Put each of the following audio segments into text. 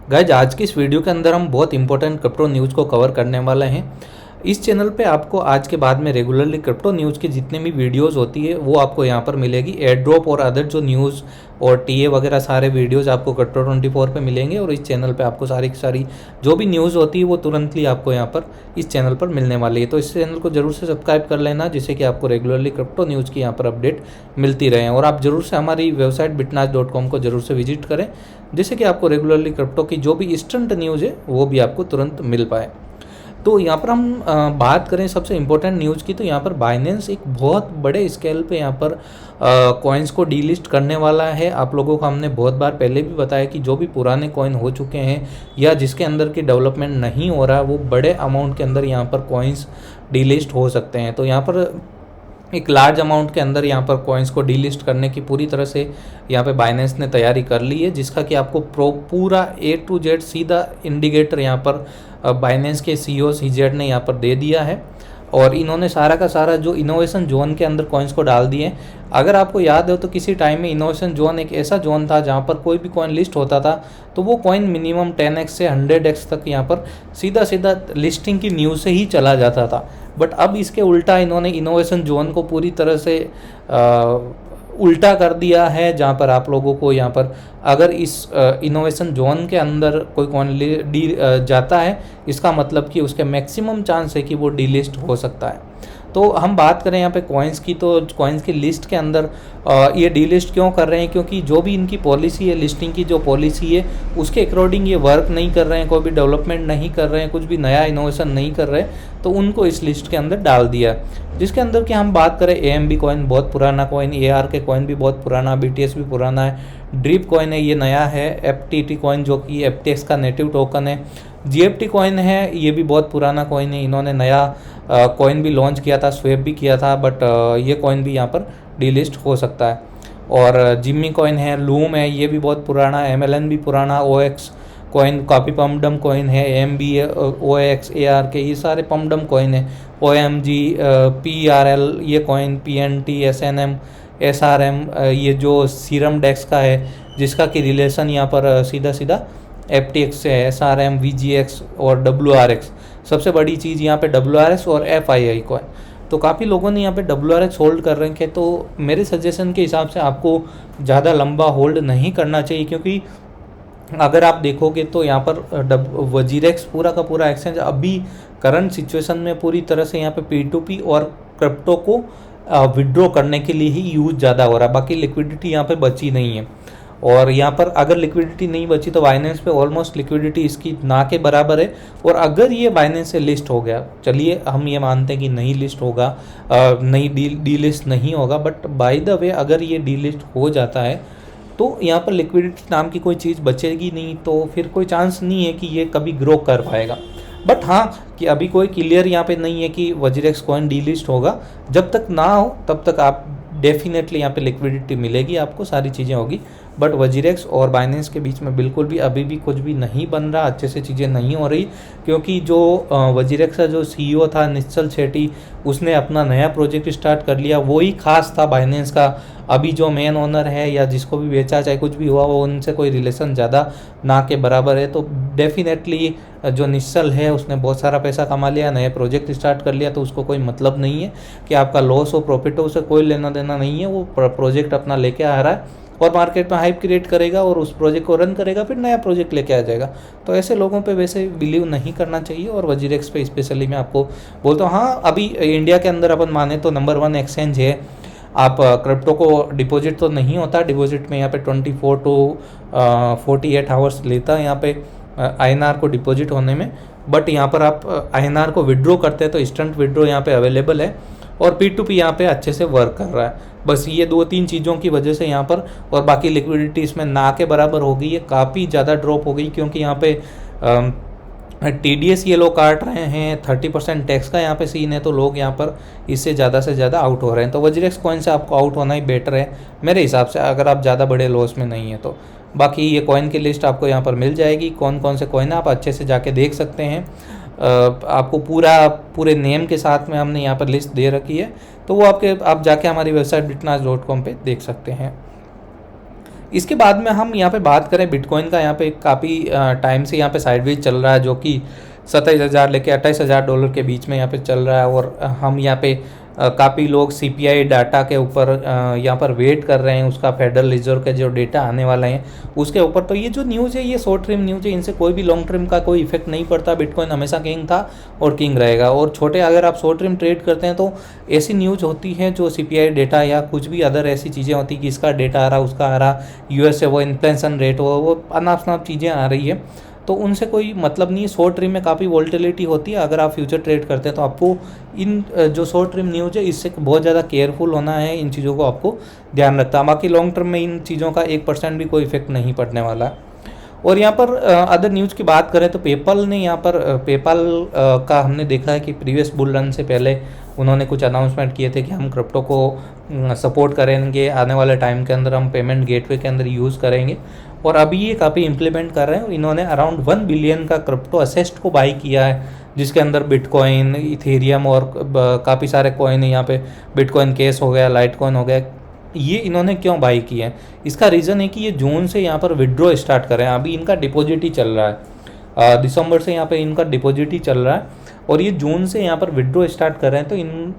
Guys आज की इस वीडियो के अंदर हम बहुत इंपॉर्टेंट क्रिप्टो न्यूज़ को कवर करने वाले हैं। इस चैनल पे आपको आज के बाद में रेगुलरली क्रिप्टो न्यूज़ की जितने भी वीडियोस होती है वो आपको यहाँ पर मिलेगी। एयर ड्रॉप और अदर जो न्यूज़ और टीए वगैरह सारे वीडियोस आपको क्रिप्टो 24 पे मिलेंगे और इस चैनल पे आपको सारी की सारी जो भी न्यूज़ होती है वो तुरंतली आपको यहाँ पर इस चैनल पर मिलने वाली है। तो इस चैनल को जरूर से सब्सक्राइब कर लेना जिससे कि आपको रेगुलरली क्रिप्टो न्यूज़ की यहाँ पर अपडेट मिलती रहे। और आप जरूर से हमारी वेबसाइट bitnaz.com को जरूर से विजिट करें जिससे कि आपको रेगुलरली क्रिप्टो की जो भी इंस्टेंट न्यूज़ है वो भी आपको तुरंत मिल पाए। तो यहाँ पर हम बात करें सबसे इम्पोर्टेंट न्यूज़ की, तो यहाँ पर बाइनेंस एक बहुत बड़े स्केल पे यहाँ पर कॉइन्स को डीलिस्ट करने वाला है। आप लोगों को हमने बहुत बार पहले भी बताया कि जो भी पुराने कॉइन हो चुके हैं या जिसके अंदर की डेवलपमेंट नहीं हो रहा वो बड़े अमाउंट के अंदर यहाँ पर कॉइन्स डीलिस्ट हो सकते हैं। तो यहाँ पर एक लार्ज अमाउंट के अंदर यहाँ पर कॉइन्स को डीलिस्ट करने की पूरी तरह से यहाँ पे बाइनेंस ने तैयारी कर ली है, जिसका कि आपको पूरा A to Z सीधा इंडिकेटर यहाँ पर बाइनेंस के CEO CZ ने यहाँ पर दे दिया है। और इन्होंने सारा का सारा जो इनोवेशन जोन के अंदर कॉइन्स को डाल दिए। अगर आपको याद हो तो किसी टाइम में इनोवेशन जोन एक ऐसा जोन था जहाँ पर कोई भी कॉइन लिस्ट होता था तो वो कॉइन मिनिमम 10x से 100x तक यहाँ पर सीधा सीधा लिस्टिंग की न्यूज़ से ही चला जाता था। बट अब इसके उल्टा इन्होंने इनोवेशन जोन को पूरी तरह से उल्टा कर दिया है, जहाँ पर आप लोगों को यहाँ पर अगर इस इनोवेशन जोन के अंदर कोई कॉइन जाता है इसका मतलब कि उसके मैक्सिमम चांस है कि वो डीलिस्ट हो सकता है। तो हम बात करें यहाँ पे कॉइन्स की, तो कॉइन्स की लिस्ट के अंदर ये डीलिस्ट क्यों कर रहे हैं, क्योंकि जो भी इनकी पॉलिसी है, लिस्टिंग की जो पॉलिसी है उसके अकॉर्डिंग ये वर्क नहीं कर रहे हैं, कोई भी डेवलपमेंट नहीं कर रहे हैं, कुछ भी नया इनोवेशन नहीं कर रहे हैं, तो उनको इस लिस्ट के अंदर डाल दिया। जिसके अंदर कि हम बात करें AMB कॉइन बहुत पुराना कॉइन, ARK कॉइन भी बहुत पुराना, BTS भी पुराना है, ड्रीप कॉइन है ये नया है, FTT कॉइन जो कि FTX का नेटिव टोकन है, GFT कॉइन है ये भी बहुत पुराना कॉइन है, इन्होंने नया कॉइन भी लॉन्च किया था, स्वैप भी किया था, बट ये कॉइन भी यहाँ पर डीलिस्ट हो सकता है। और जिम्मी कॉइन है, लूम है ये भी बहुत पुराना, MLN भी पुराना, OX कॉइन काफ़ी पम्पडम कॉइन है, AMB OX ARK ये सारे पम्पडम कॉइन है, OMG PRL ये कॉइन, PNT SNM SRM ये जो सीरम डेक्स का है जिसका कि रिलेशन यहाँ पर सीधा सीधा FTX से है, SRM VGX और WRX। सबसे बड़ी चीज़ यहाँ पे WRX और FII कॉइन। तो काफ़ी लोगों ने यहाँ पे WRX होल्ड कर रखे हैं, तो मेरे सजेशन के हिसाब से आपको ज़्यादा लंबा होल्ड नहीं करना चाहिए, क्योंकि अगर आप देखोगे तो यहाँ पर वजीरेक्स पूरा का पूरा एक्सचेंज अभी करंट सिचुएशन में पूरी तरह से यहाँ पे P2P और क्रिप्टो को विड्रॉ करने के लिए ही यूज ज़्यादा हो रहा है, बाकी लिक्विडिटी यहाँ पे बची नहीं है। और यहाँ पर अगर लिक्विडिटी नहीं बची तो बाइनेंस पे ऑलमोस्ट लिक्विडिटी इसकी ना के बराबर है। और अगर ये बाइनेंस से लिस्ट हो गया, चलिए हम ये मानते हैं कि नहीं लिस्ट होगा, नहीं डीलिस्ट नहीं होगा, बट बाय द वे अगर ये डीलिस्ट हो जाता है तो यहाँ पर लिक्विडिटी नाम की कोई चीज़ बचेगी नहीं, तो फिर कोई चांस नहीं है कि ये कभी ग्रो कर पाएगा। बट हाँ कि अभी कोई क्लियर यहाँ पे नहीं है कि वजीरेक्स कॉइन डीलिस्ट होगा, जब तक ना हो तब तक आप डेफिनेटली यहाँ पे लिक्विडिटी मिलेगी, आपको सारी चीज़ें होगी। बट वजीरेक्स और बाइनेंस के बीच में बिल्कुल भी अभी भी कुछ भी नहीं बन रहा, अच्छे से चीज़ें नहीं हो रही, क्योंकि जो वजीरेक्स का जो CEO था निश्चल शेट्टी उसने अपना नया प्रोजेक्ट स्टार्ट कर लिया, वही खास था बाइनेंस का। अभी जो मेन ओनर है या जिसको भी बेचा चाहे कुछ भी हुआ वो उनसे कोई रिलेशन ज़्यादा ना के बराबर है। तो डेफिनेटली जो निश्चल है उसने बहुत सारा पैसा कमा लिया, नए प्रोजेक्ट स्टार्ट कर लिया, तो उसको कोई मतलब नहीं है कि आपका लॉस हो प्रॉफिट हो, उसे कोई लेना देना नहीं है। वो प्रोजेक्ट अपना लेके आ रहा है और मार्केट में हाइप क्रिएट करेगा और उस प्रोजेक्ट को रन करेगा, फिर नया प्रोजेक्ट लेके आ जाएगा। तो ऐसे लोगों पे वैसे बिलीव नहीं करना चाहिए। और वजीरेक्स पे स्पेशली मैं आपको बोलता हूँ, हाँ अभी इंडिया के अंदर अपन माने तो नंबर 1 एक्सचेंज है। आप क्रिप्टो को डिपॉजिट तो नहीं होता, डिपॉजिट में यहाँ पे 24 to 48 आवर्स लेता है यहाँ पे INR को डिपॉजिट होने में। बट यहाँ पर आप INR को विड्रॉ करते हैं तो इंस्टेंट विड्रॉ यहाँ पे अवेलेबल है और P2P यहाँ पे अच्छे से वर्क कर रहा है। बस ये 2-3 चीज़ों की वजह से यहाँ पर, और बाकी लिक्विडिटी इसमें ना के बराबर हो गई है, काफ़ी ज़्यादा ड्रॉप हो गई, क्योंकि यहाँ पे TDS ये लोग काट रहे हैं, 30% टैक्स का यहाँ पे सीन है, तो लोग यहाँ पर इससे ज़्यादा से ज़्यादा आउट हो रहे हैं। तो वजीरेक्स कॉइन से आपको आउट होना ही बेटर है मेरे हिसाब से, अगर आप ज़्यादा बड़े लॉस में नहीं है तो। बाकी ये कॉइन की लिस्ट आपको यहाँ पर मिल जाएगी, कौन कौन से कॉइन आप अच्छे से जाके देख सकते हैं। आपको पूरे नेम के साथ में हमने यहाँ पर लिस्ट दे रखी है, तो वो आप जाके हमारी वेबसाइट bitnaz.com पे देख सकते हैं। इसके बाद में हम यहाँ पे बात करें बिटकॉइन का, यहाँ पे काफ़ी टाइम से यहाँ पे साइडवेज चल रहा है, जो कि 27,000 लेके $28,000 के बीच में यहाँ पे चल रहा है। और हम यहाँ पे काफ़ी लोग CPI डाटा के ऊपर यहाँ पर वेट कर रहे हैं, उसका फेडरल रिजर्व के जो डेटा आने वाले हैं उसके ऊपर। तो ये जो न्यूज़ है ये शॉर्ट टर्म न्यूज़ है, इनसे कोई भी लॉन्ग टर्म का कोई इफेक्ट नहीं पड़ता। बिटकॉइन हमेशा किंग था और किंग रहेगा। और छोटे अगर आप शॉर्ट टर्म ट्रेड करते हैं तो ऐसी न्यूज़ होती है जो CPI डेटा या कुछ भी अदर ऐसी चीज़ें होती कि इसका डेटा आ रहा, उसका आ रहा, US से वो इन्फ्लेशन रेट हो, वो अनाप शनाप चीज़ें आ रही है, तो उनसे कोई मतलब नहीं है। शॉर्ट टर्म में काफ़ी वॉल्टिलिटी होती है। अगर आप फ्यूचर ट्रेड करते हैं तो आपको इन जो शॉर्ट टर्म न्यूज़ है इससे बहुत ज़्यादा केयरफुल होना है, इन चीज़ों को आपको ध्यान रखता है। बाकी लॉन्ग टर्म में इन चीज़ों का 1% भी कोई इफेक्ट नहीं पड़ने वाला है। और यहाँ पर अदर न्यूज़ की बात करें तो पेपल ने यहाँ पर पेपल का हमने देखा है कि प्रीवियस बुल रन से पहले उन्होंने कुछ अनाउंसमेंट किए थे कि हम क्रिप्टो को सपोर्ट करेंगे, आने वाले टाइम के अंदर हम पेमेंट गेटवे के अंदर यूज़ करेंगे। और अभी ये काफ़ी इम्प्लीमेंट कर रहे हैं। इन्होंने अराउंड 1 बिलियन का क्रिप्टो असेस्ट को बाई किया है, जिसके अंदर बिटकॉइन, इथेरियम और काफ़ी सारे कॉइन है। यहाँ पे बिटकॉइन केस हो गया, लाइट कॉइन हो गया। ये इन्होंने क्यों बाई किए हैं, इसका रीज़न है कि ये जून से यहाँ पर विड्रॉ स्टार्ट कर रहे हैं। अभी इनका डिपॉजिट ही चल रहा है, दिसंबर से यहाँ पे इनका डिपॉजिट ही चल रहा है और ये जून से यहाँ पर विड्रॉ स्टार्ट कर रहे हैं। तो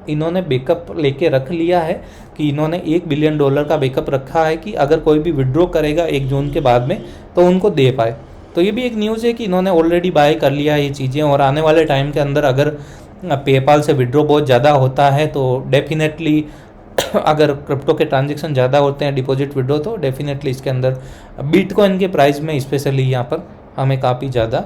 इन्होंने बैकअप लेके रख लिया है कि इन्होंने $1 बिलियन का बैकअप रखा है कि अगर कोई भी विड्रॉ करेगा 1 जून के बाद में तो उनको दे पाए। तो ये भी एक न्यूज़ है कि इन्होंने ऑलरेडी बाय कर लिया है ये चीज़ें। और आने वाले टाइम के अंदर अगर पेपाल से विड्रॉ बहुत ज़्यादा होता है तो डेफिनेटली अगर क्रिप्टो के ट्रांजेक्शन ज़्यादा होते हैं डिपॉजिट विड्रॉ, तो डेफिनेटली इसके अंदर बिटकॉइन के प्राइस में स्पेशली यहाँ पर हमें काफ़ी ज़्यादा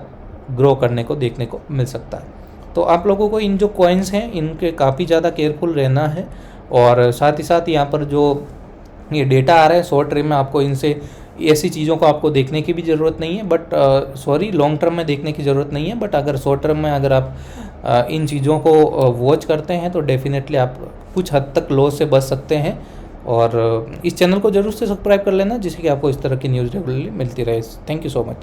ग्रो करने को देखने को मिल सकता है। तो आप लोगों को इन जो कॉइन्स हैं इनके काफ़ी ज़्यादा केयरफुल रहना है। और साथ ही साथ यहाँ पर जो ये डेटा आ रहा है शॉर्ट टर्म में, आपको इनसे ऐसी चीज़ों को आपको देखने की भी ज़रूरत नहीं है, बट लॉन्ग टर्म में देखने की ज़रूरत नहीं है। बट अगर शॉर्ट टर्म में अगर आप इन चीज़ों को वॉच करते हैं तो डेफिनेटली आप कुछ हद तक लॉस से बच सकते हैं। और इस चैनल को जरूर से सब्सक्राइब कर लेना, जिससे कि आपको इस तरह की न्यूज़ रेगुलरली मिलती रहे। Thank you so much.